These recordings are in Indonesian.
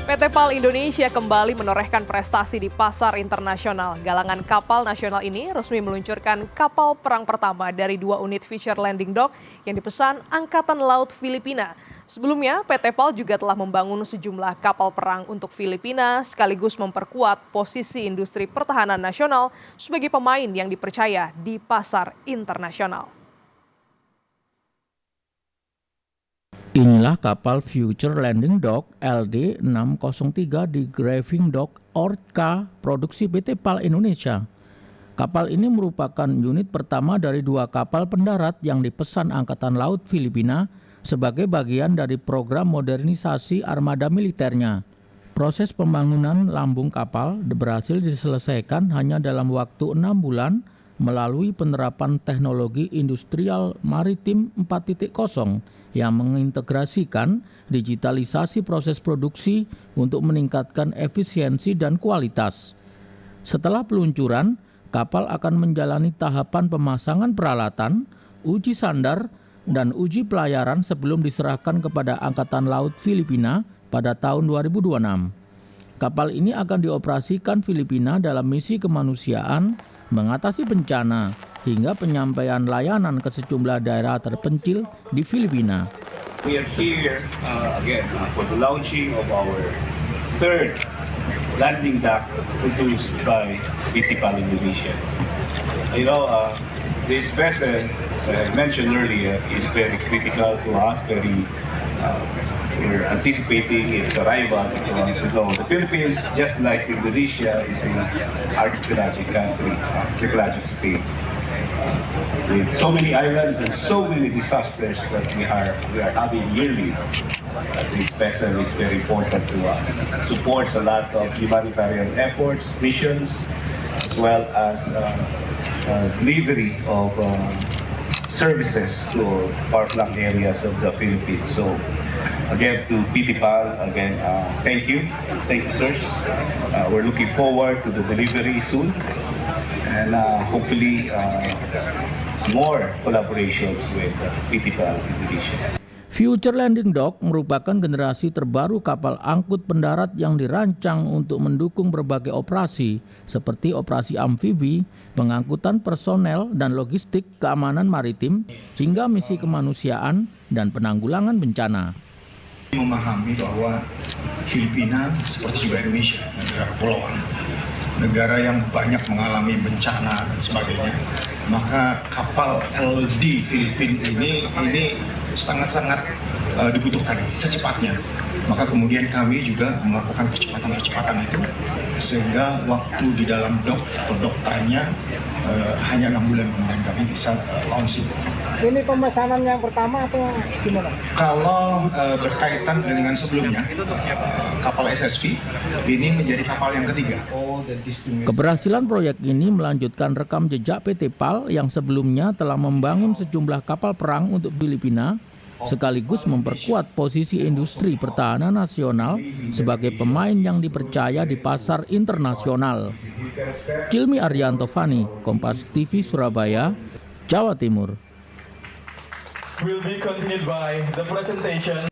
PT PAL Indonesia kembali menorehkan prestasi di pasar internasional. Galangan kapal nasional ini resmi meluncurkan kapal perang pertama dari 2 unit Future Landing Dock yang dipesan Angkatan Laut Filipina. Sebelumnya, PT PAL juga telah membangun sejumlah kapal perang untuk Filipina sekaligus memperkuat posisi industri pertahanan nasional sebagai pemain yang dipercaya di pasar internasional. Inilah kapal Future Landing Dock LD603 di Graving Dock Orca produksi PT PAL Indonesia. Kapal ini merupakan unit pertama dari 2 kapal pendarat yang dipesan Angkatan Laut Filipina sebagai bagian dari program modernisasi armada militernya. Proses pembangunan lambung kapal berhasil diselesaikan hanya dalam waktu 6 bulan melalui penerapan teknologi industrial maritim 4.0 yang mengintegrasikan digitalisasi proses produksi untuk meningkatkan efisiensi dan kualitas. Setelah peluncuran, kapal akan menjalani tahapan pemasangan peralatan, uji sandar, dan uji pelayaran sebelum diserahkan kepada Angkatan Laut Filipina pada tahun 2026. Kapal ini akan dioperasikan Filipina dalam misi kemanusiaan, mengatasi bencana, hingga penyampaian layanan ke sejumlah daerah terpencil di Filipina. We are here again for the launching of our 3rd landing dock produced by PT PAL Indonesia. This vessel, as I mentioned earlier, is very critical to us. We're anticipating its arrival. As you know, the Philippines, just like Indonesia, is an archipelagic country, archipelagic state. With so many islands and so many disasters that we are having yearly, this vessel is very important to us. It supports a lot of humanitarian efforts, missions, as well as delivery of services to far-flung areas of the Philippines. So, again, to PT PAL, thank you, sirs. We're looking forward to the delivery soon. And hopefully more collaborations with PT PAL Indonesia. Future Landing Dock merupakan generasi terbaru kapal angkut pendarat yang dirancang untuk mendukung berbagai operasi seperti operasi amfibi, pengangkutan personel dan logistik keamanan maritim, hingga misi kemanusiaan dan penanggulangan bencana. Memahami bahwa Filipina seperti juga Indonesia, negara kepulauan, negara yang banyak mengalami bencana dan sebagainya, maka kapal LD Filipina ini sangat-sangat dibutuhkan secepatnya. Maka kemudian kami juga melakukan kecepatan itu sehingga waktu di dalam dock atau dock time-nya hanya 6 bulan kemudian kami bisa launching. Ini pemesanan yang pertama atau gimana? Kalau berkaitan dengan sebelumnya, kapal SSV ini menjadi kapal yang ketiga. Keberhasilan proyek ini melanjutkan rekam jejak PT PAL yang sebelumnya telah membangun sejumlah kapal perang untuk Filipina, sekaligus memperkuat posisi industri pertahanan nasional sebagai pemain yang dipercaya di pasar internasional. Cilmi Arianto Fani, Kompas TV Surabaya, Jawa Timur. Will be continued by the presentation.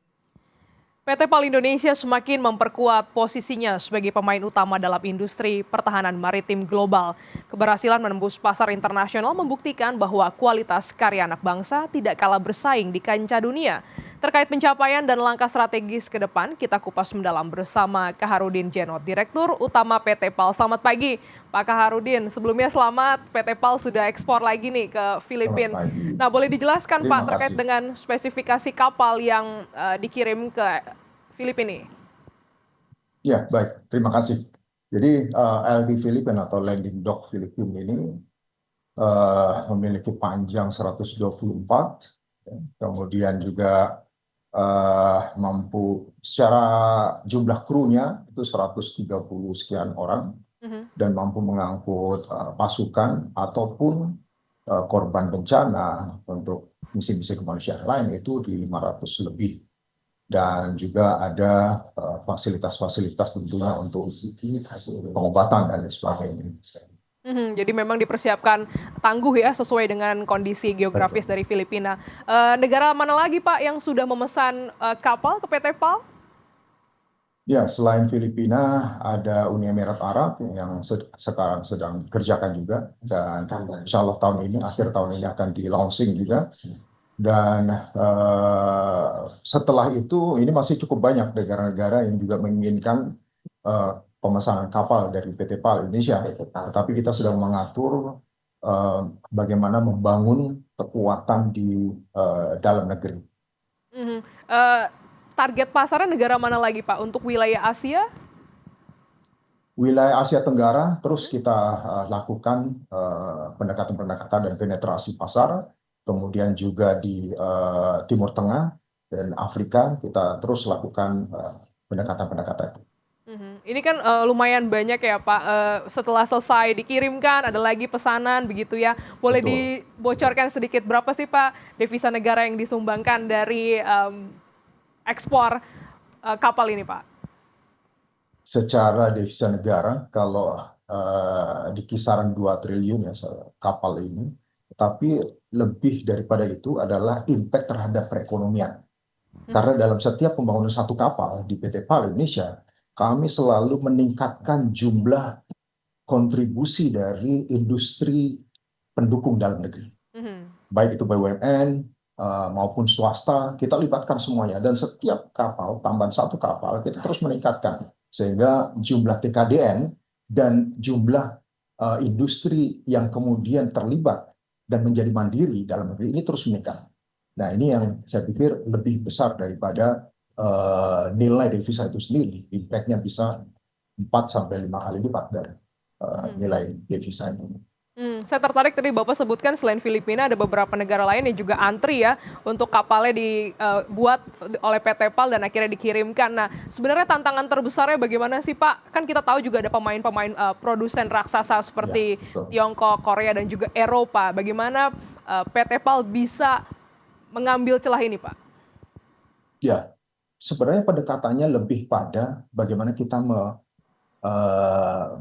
PT PAL Indonesia semakin memperkuat posisinya sebagai pemain utama dalam industri pertahanan maritim global. Keberhasilan menembus pasar internasional membuktikan bahwa kualitas karya anak bangsa tidak kalah bersaing di kancah dunia. Terkait pencapaian dan langkah strategis ke depan, kita kupas mendalam bersama Kaharudin Djenot, Direktur Utama PT PAL. Selamat pagi, Pak Kaharudin. Sebelumnya selamat, PT PAL sudah ekspor lagi nih ke Filipina. Nah, boleh dijelaskan Pak terkait dengan spesifikasi kapal yang dikirim ke Filipina? Ya, baik. Terima kasih. Jadi LD Filipina atau Landing Dock Filipina ini memiliki panjang 124, kemudian juga mampu secara jumlah krunya itu 130 sekian orang dan mampu mengangkut pasukan ataupun korban bencana untuk misi-misi kemanusiaan lain itu di 500 lebih. Dan juga ada fasilitas-fasilitas tentunya untuk pengobatan dan sebagainya. Jadi memang dipersiapkan tangguh ya sesuai dengan kondisi geografis dari Filipina. Negara mana lagi Pak yang sudah memesan kapal ke PT PAL? Ya, selain Filipina, ada Uni Emirat Arab yang sekarang sedang dikerjakan juga, dan insya Allah akhir tahun ini akan di launching juga. Dan setelah itu, ini masih cukup banyak negara-negara yang juga menginginkan eh, pemesanan kapal dari PT PAL Indonesia. Tetapi kita sedang mengatur eh, bagaimana membangun kekuatan di dalam negeri. Mhm. Eh, Target pasarnya negara mana lagi Pak untuk wilayah Asia? Wilayah Asia Tenggara terus kita lakukan pendekatan-pendekatan dan penetrasi pasar, kemudian juga di Timur Tengah dan Afrika kita terus lakukan pendekatan-pendekatan itu. Mhm. Ini kan lumayan banyak ya Pak. Setelah selesai dikirimkan ada lagi pesanan begitu ya. Boleh Betul. dibocorkan sedikit berapa sih Pak devisa negara yang disumbangkan dari ekspor kapal ini Pak? Secara devisa negara kalau di kisaran 2 triliun ya kapal ini, tapi lebih daripada itu adalah impact terhadap perekonomian. Karena dalam setiap pembangunan satu kapal di PT PAL Indonesia, kami selalu meningkatkan jumlah kontribusi dari industri pendukung dalam negeri. Mhm. Baik itu BUMN maupun swasta, kita libatkan semuanya. Dan setiap kapal, tambahan satu kapal, kita terus meningkatkan. Sehingga jumlah TKDN dan jumlah industri yang kemudian terlibat dan menjadi mandiri dalam negeri ini terus meningkat. Nah, ini yang saya pikir lebih besar daripada nilai devisa itu sendiri. Impact-nya bisa 4 sampai 5 kali lipat dari nilai devisa itu. Saya tertarik tadi Bapak sebutkan selain Filipina ada beberapa negara lain yang juga antri ya untuk kapalnya dibuat oleh PT PAL dan akhirnya dikirimkan. Nah, sebenarnya tantangan terbesarnya bagaimana sih Pak? Kan kita tahu juga ada pemain-pemain produsen raksasa seperti Ya, betul. Tiongkok, Korea dan juga Eropa. Bagaimana PT PAL bisa mengambil celah ini Pak? Ya, sebenarnya pendekatannya lebih pada bagaimana kita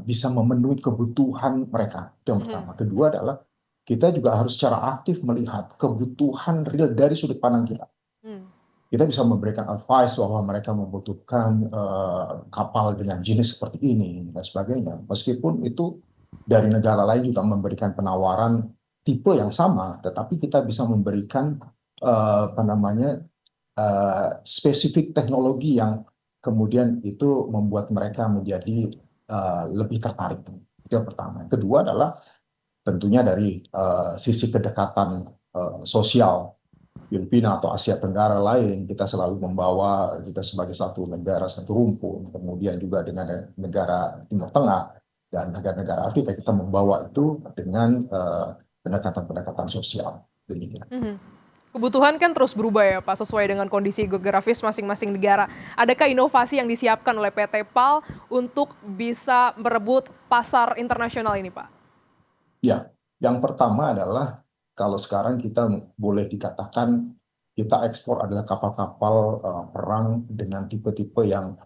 bisa memenuhi kebutuhan mereka. Itu yang pertama. Kedua adalah kita juga harus secara aktif melihat kebutuhan real dari sudut pandang kita. Hmm. Kita bisa memberikan advice bahwa mereka membutuhkan kapal dengan jenis seperti ini dan sebagainya. Meskipun itu dari negara lain juga memberikan penawaran tipe yang sama, tetapi kita bisa memberikan apa namanya spesifik teknologi yang kemudian itu membuat mereka menjadi lebih tertarik. Itu yang pertama. Kedua adalah tentunya dari sisi kedekatan sosial. Filipina atau Asia Tenggara lain, kita selalu membawa kita sebagai satu negara, satu rumpun. Kemudian juga dengan negara Timur Tengah dan negara-negara Afrika, kita membawa itu dengan pendekatan-pendekatan sosial. Demikian. Mhm. Kebutuhan kan terus berubah ya Pak, sesuai dengan kondisi geografis masing-masing negara. Adakah inovasi yang disiapkan oleh PT PAL untuk bisa merebut pasar internasional ini Pak? Ya, yang pertama adalah kalau sekarang kita boleh dikatakan kita ekspor adalah kapal-kapal perang dengan tipe-tipe yang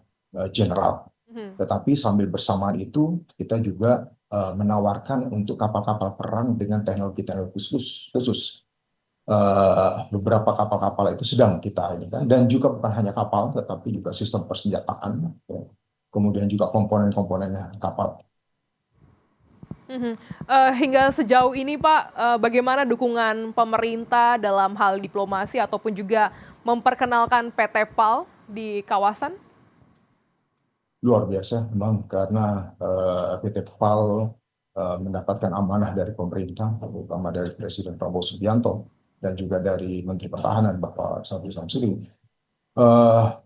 general. Mhm. Tetapi sambil bersamaan itu kita juga menawarkan untuk kapal-kapal perang dengan teknologi-teknologi khusus. Beberapa kapal-kapal itu sedang kita ini kan, dan juga bukan hanya kapal, tetapi juga sistem persenjataan, ya. Kemudian juga komponen-komponen kapal. Mhm. Hingga sejauh ini Pak, bagaimana dukungan pemerintah dalam hal diplomasi ataupun juga memperkenalkan PT PAL di kawasan? Luar biasa memang karena PT PAL mendapatkan amanah dari pemerintah, terutama dari Presiden Prabowo Subianto dan juga dari Menteri Pertahanan Bapak Sabri Samsudin.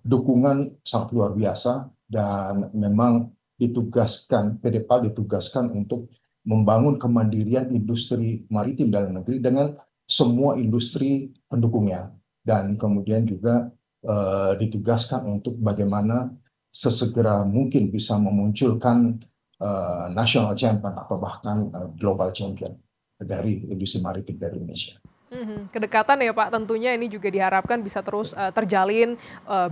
Dukungan sangat luar biasa dan memang PT PAL ditugaskan untuk membangun kemandirian industri maritim dalam negeri dengan semua industri pendukungnya, dan kemudian juga ditugaskan untuk bagaimana sesegera mungkin bisa memunculkan national champion atau bahkan global champion dari industri maritim dari Indonesia. Kedekatan ya Pak, tentunya ini juga diharapkan bisa terus terjalin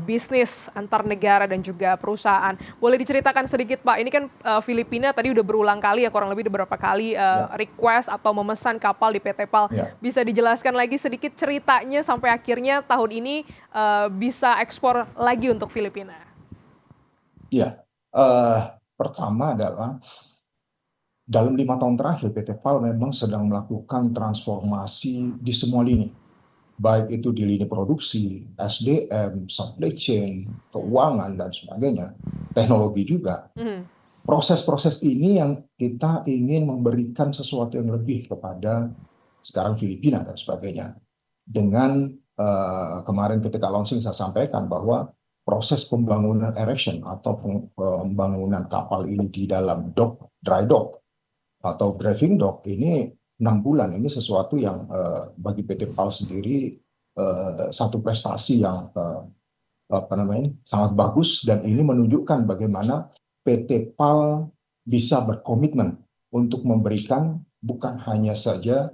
bisnis antar negara dan juga perusahaan. Boleh diceritakan sedikit Pak, ini kan Filipina tadi udah berulang kali ya, kurang lebih beberapa kali request atau memesan kapal di PT PAL. Ya. Bisa dijelaskan lagi sedikit ceritanya sampai akhirnya tahun ini bisa ekspor lagi untuk Filipina? Ya, pertama adalah dalam 5 tahun terakhir PT PAL memang sedang melakukan transformasi di semua lini, baik itu di lini produksi, SDM, supply chain, keuangan dan sebagainya, teknologi juga. Mhm. Proses-proses ini yang kita ingin memberikan sesuatu yang lebih kepada sekarang Filipina dan sebagainya. Dengan kemarin ketika launching saya sampaikan bahwa proses pembangunan erection atau pembangunan kapal ini di dalam dock, dry dock atau driving dock ini 6 bulan. Ini sesuatu yang bagi PT PAL sendiri satu prestasi yang sangat bagus, dan ini menunjukkan bagaimana PT PAL bisa berkomitmen untuk memberikan bukan hanya saja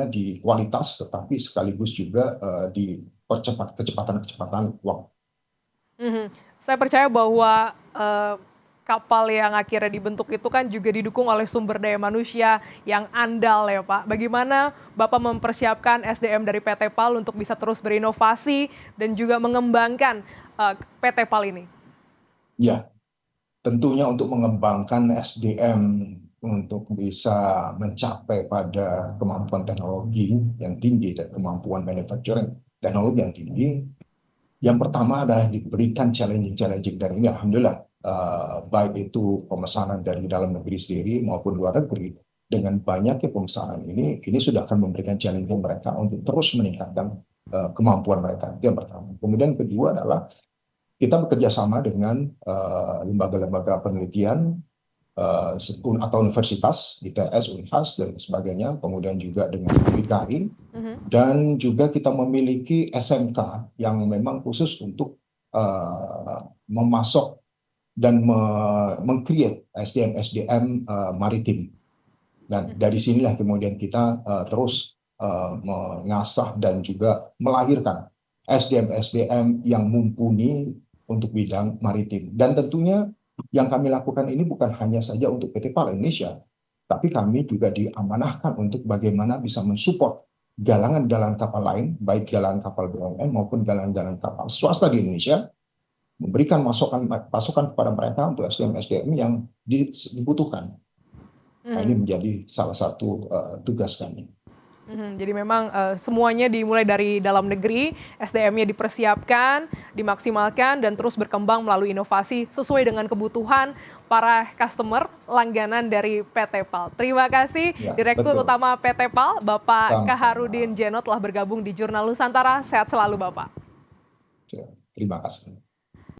di kualitas, tetapi sekaligus juga di kecepatan waktu. Mhm. Saya percaya bahwa kapal yang akhirnya dibentuk itu kan juga didukung oleh sumber daya manusia yang andal ya Pak. Bagaimana Bapak mempersiapkan SDM dari PT PAL untuk bisa terus berinovasi dan juga mengembangkan PT PAL ini? Ya, tentunya untuk mengembangkan SDM untuk bisa mencapai pada kemampuan teknologi yang tinggi dan kemampuan manufacturing teknologi yang tinggi, yang pertama adalah diberikan challenging, dan ini alhamdulillah baik itu pemesanan dari dalam negeri sendiri maupun luar negeri, dengan banyaknya pemesanan ini sudah akan memberikan challenging mereka untuk terus meningkatkan kemampuan mereka. Itu yang pertama. Kemudian kedua adalah kita bekerja sama dengan lembaga-lembaga penelitian atau universitas, ITS, Unhas, dan sebagainya, kemudian juga dengan IKI, dan juga kita memiliki SMK yang memang khusus untuk memasok dan meng-create SDM-SDM maritim. Dan dari sinilah kemudian kita terus mengasah dan juga melahirkan SDM-SDM yang mumpuni untuk bidang maritim. Dan tentunya yang kami lakukan ini bukan hanya saja untuk PT PAL Indonesia, tapi kami juga diamanahkan untuk bagaimana bisa mensupport galangan-galangan kapal lain, baik galangan kapal BUMN maupun galangan-galangan kapal swasta di Indonesia, memberikan masukan kepada mereka untuk SDM-SDM yang dibutuhkan. Nah, ini menjadi salah satu tugas kami. Jadi memang semuanya dimulai dari dalam negeri, SDM-nya dipersiapkan, dimaksimalkan, dan terus berkembang melalui inovasi sesuai dengan kebutuhan para customer langganan dari PT PAL. Terima kasih Ya, Direktur betul. Utama PT PAL, Bapak Sama-sama. Kaharudin Jeno telah bergabung di Jurnal Nusantara. Sehat selalu Bapak. Terima kasih.